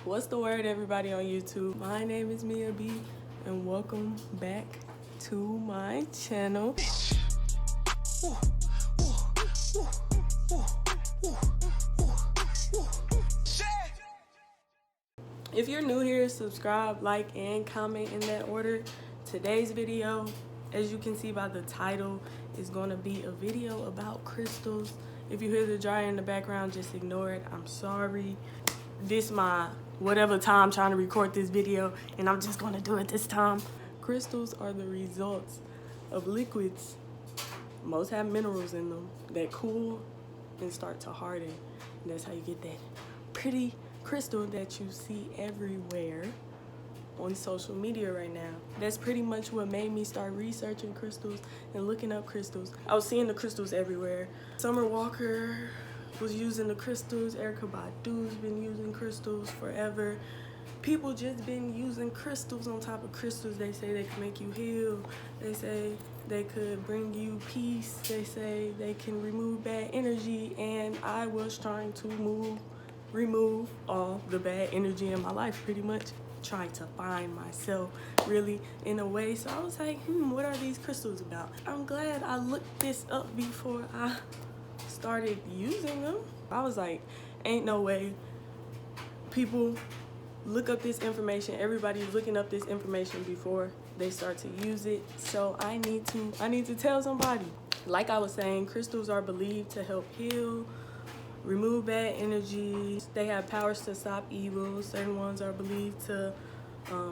What's the word, everybody on YouTube? My name is Mia B, and welcome back to my channel. If you're new here, subscribe, like, and comment in that order. Today's video, as you can see by the title, is going to be a video about crystals. If you hear the dryer in the background, just ignore it. I'm sorry. This my whatever time trying to record this video, and I'm just going to do it this time. Crystals are the results of liquids. Most have minerals in them that cool and start to harden. And that's how you get that pretty crystal that you see everywhere on social media right now. That's pretty much what made me start researching crystals and looking up crystals. I was seeing the crystals everywhere. Summer Walker was using the crystals. Erykah Badu's been using crystals forever. People just been using crystals on top of crystals. They say they can make you heal. They say they could bring you peace. They say they can remove bad energy. And I was trying to remove all the bad energy in my life, pretty much. Trying to find myself really in a way. So I was like, what are these crystals about? I'm glad I looked this up before I started using them. I was like, ain't no way people look up this information. Everybody's looking up this information before they start to use it. So I need to tell somebody. Like I was saying, crystals are believed to help heal, remove bad energy. They have powers to stop evil. Certain ones are believed to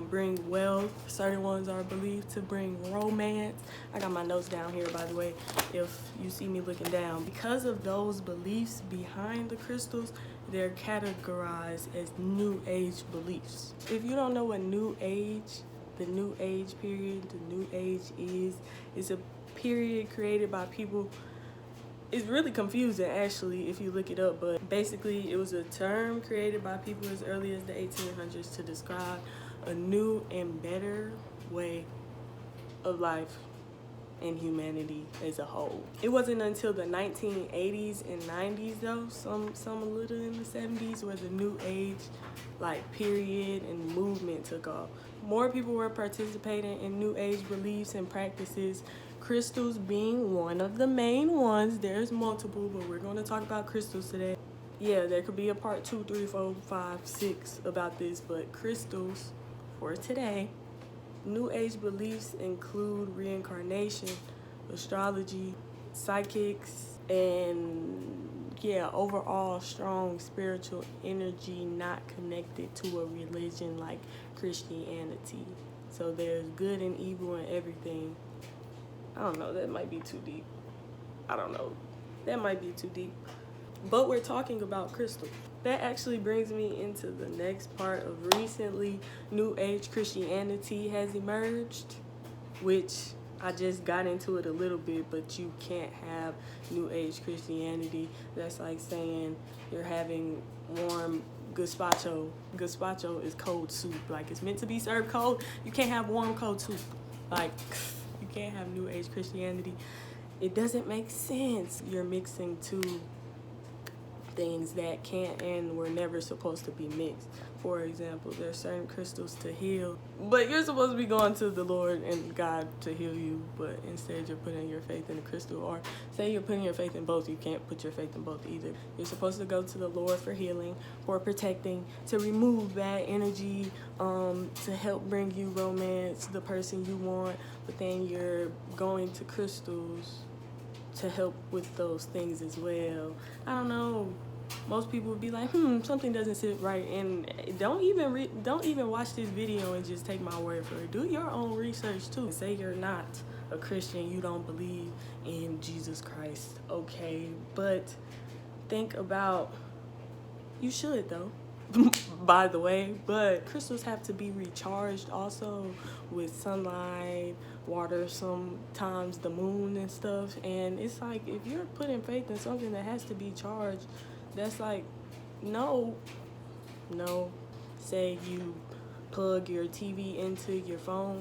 bring wealth. Certain ones are believed to bring romance. I got my notes down here, by the way, if you see me looking down. Because of those beliefs behind the crystals, they're categorized as New Age beliefs. If you don't know what New Age, the New Age period, the New Age is a period created by people. It's really confusing, actually, if you look it up, but basically it was a term created by people as early as the 1800s to describe a new and better way of life and humanity as a whole. It wasn't until the 1980s and 90s, though, some a little in the 70s, where the New Age period and movement took off. More people were participating in New Age beliefs and practices, crystals being one of the main ones. There's multiple, but we're going to talk about crystals today. Yeah, there could be a part 2, 3, 4, 5, 6 about this, but crystals for today. New Age beliefs include reincarnation, astrology, psychics, and overall strong spiritual energy not connected to a religion like Christianity. So there's good and evil in everything. I don't know, that might be too deep. I don't know, that might be too deep. But we're talking about crystals. That actually brings me into the next part of recently New Age Christianity has emerged, which I just got into it a little bit, but you can't have New Age Christianity. That's like saying you're having warm gazpacho. Gazpacho is cold soup. Like, it's meant to be served cold. You can't have warm, cold soup. Like, you can't have New Age Christianity. It doesn't make sense. You're mixing two things that can't and were never supposed to be mixed. For example, there's certain crystals to heal, but you're supposed to be going to the Lord and God to heal you, but instead you're putting your faith in a crystal. Or say you're putting your faith in both. You can't put your faith in both either. You're supposed to go to the Lord for healing, for protecting, to remove bad energy, to help bring you romance, the person you want, but then you're going to crystals to help with those things as well. I don't know. Most people would be like, something doesn't sit right, and don't even watch this video and just take my word for it. Do your own research too. Say you're not a Christian, you don't believe in Jesus Christ, okay? But think about, you should though, by the way, but crystals have to be recharged also with sunlight, water, sometimes the moon and stuff. And it's like, if you're putting faith in something that has to be charged, that's like, no. Say you plug your TV into your phone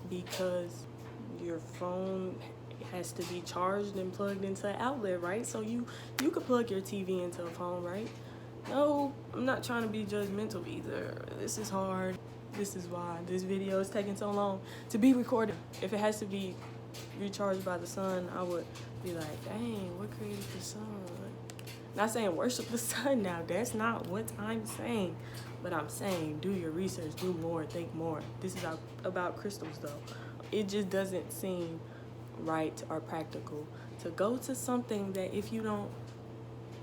because your phone has to be charged and plugged into an outlet, right? So you could plug your TV into a phone, right? No, I'm not trying to be judgmental either. This is hard. This is why this video is taking so long to be recorded. If it has to be recharged by the sun, I would be like, dang, what created the sun? Not saying worship the sun now. That's not what I'm saying. But I'm saying do your research, do more, think more. This is about crystals, though. It just doesn't seem right or practical to go to something that if you don't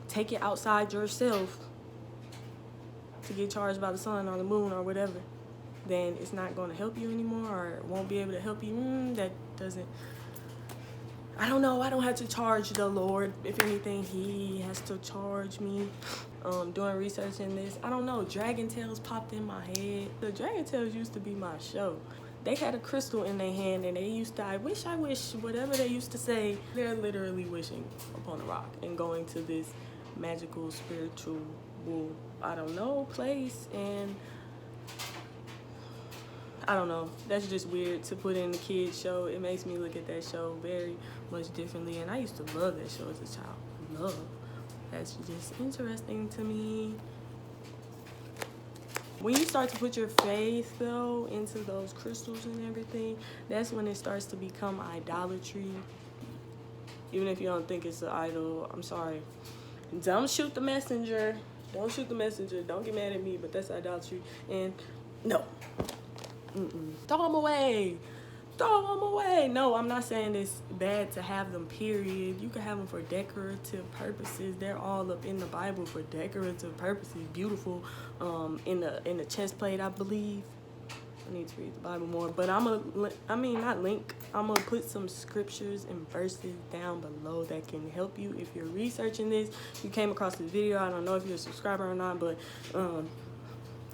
take it outside yourself to get charged by the sun or the moon or whatever, then it's not going to help you anymore, or it won't be able to help you. That doesn't, I don't know. I don't have to charge the Lord. If anything, he has to charge me. Doing research in this, I don't know. Dragon Tails popped in my head. The Dragon Tails used to be my show. They had a crystal in their hand and they used to, I wish, whatever they used to say. They're literally wishing upon a rock and going to this magical, spiritual, I don't know, place. And I don't know. That's just weird to put in the kids show. It makes me look at that show very much differently. And I used to love that show as a child. Love. That's just interesting to me. When you start to put your faith, though, into those crystals and everything, that's when it starts to become idolatry. Even if you don't think it's an idol, I'm sorry. Don't shoot the messenger. Don't shoot the messenger. Don't get mad at me, but that's idolatry. And no. Throw them away. Throw them away. No, I'm not saying it's bad to have them, period. You can have them for decorative purposes. They're all up in the Bible for decorative purposes. Beautiful. In the chest plate, I believe. I need to read the Bible more. But I'm going to put some scriptures and verses down below that can help you if you're researching this. You came across this video. I don't know if you're a subscriber or not, but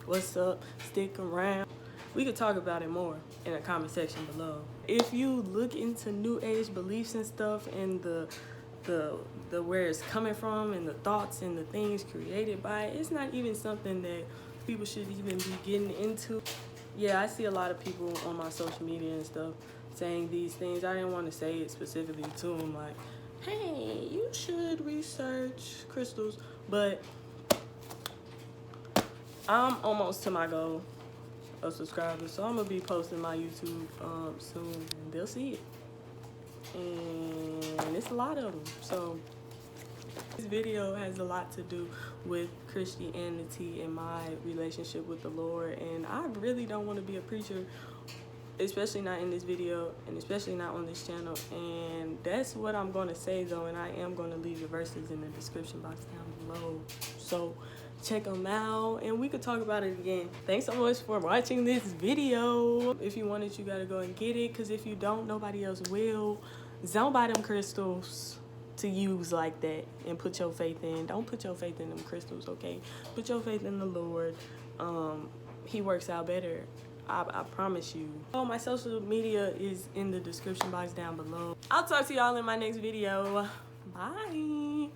what's up? Stick around. We could talk about it more in the comment section below. If you look into New Age beliefs and stuff, and the where it's coming from and the thoughts and the things created by it, it's not even something that people should even be getting into. Yeah, I see a lot of people on my social media and stuff saying these things. I didn't want to say it specifically to them, like, hey, you should research crystals, but I'm almost to my goal of subscribers, so I'm gonna be posting my YouTube soon, and they'll see it, and it's a lot of them. So this video has a lot to do with Christianity and my relationship with the Lord, and I really don't want to be a preacher, especially not in this video, and especially not on this channel. And that's what I'm going to say, though, and I am going to leave the verses in the description box down below, so check them out and we could talk about it again. Thanks so much for watching this video. If you want it, you gotta go and get it, because if you don't, nobody else will. Don't buy them crystals to use like that and put your faith in. Don't put your faith in them crystals, okay? Put your faith in the Lord. He works out better, I promise you. Oh, my social media is in the description box down below. I'll talk to y'all in my next video. Bye.